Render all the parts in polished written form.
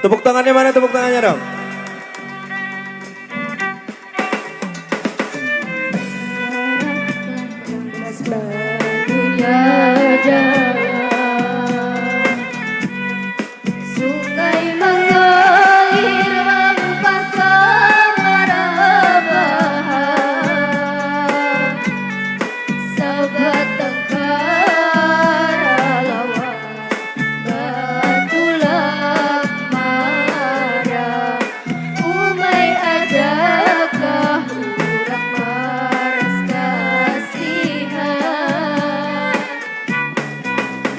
Tepuk tangannya mana, tepuk tangannya dong. Dunia jalan sungai mengalir mempasang marabahan sahabat tengkara lawan batulah marah umai ajakah urang maras kasihan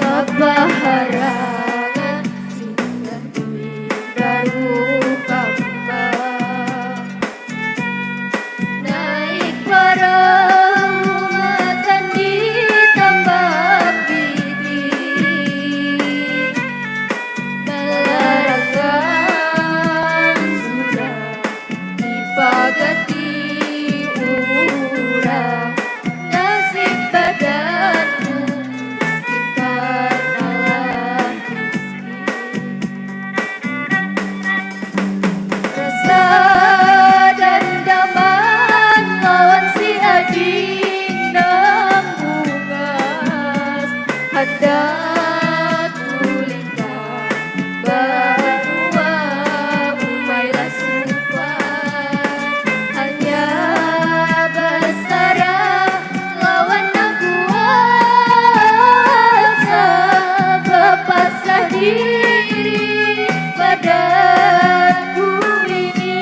kebaharangan singgah baru kembang naik perahu makan ditambak bibir belarangan sudah dipagati urang nasib badanku miskin karena miskin rasa dendaman lawan si adina bungas hendak kulintang barua umailah supan hanya bersara lawan ang kuasa berpasrah diri padaku ini.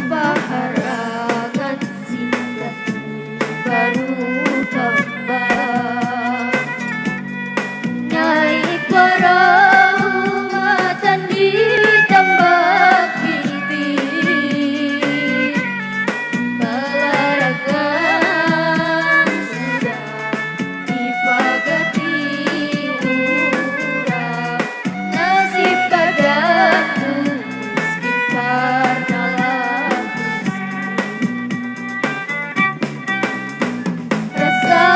Baharangan singgah baru kembang naik perahu macan ditambak bibir belarangan sudah dipagati urang nasib badanku miskin karena rasa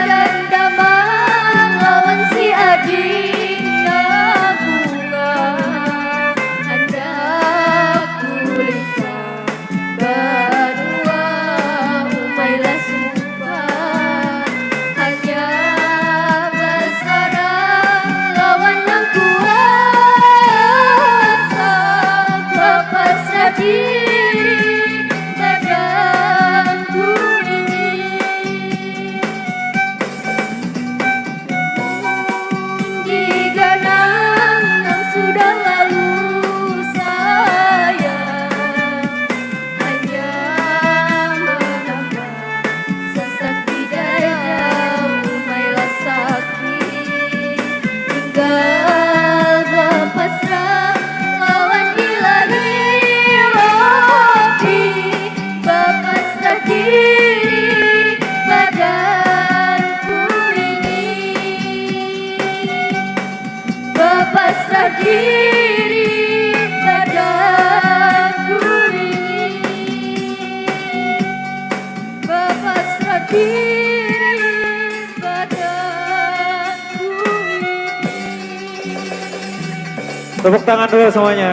dendaman lawan si adina bunga hendak kulintang barua umailah supan hanya bersara lawan ang kuasa berpasrah diri badanku ini. Diganang yang sudah lalu sayang hanya menambah sesak di daya umailah sakit tinggal berpasrah lawan ilahi Rabbi berpasrah diri badanku ini berpasrah diri badanku ini berpasrah diri badanku ini. Tepuk tangan dulu semuanya.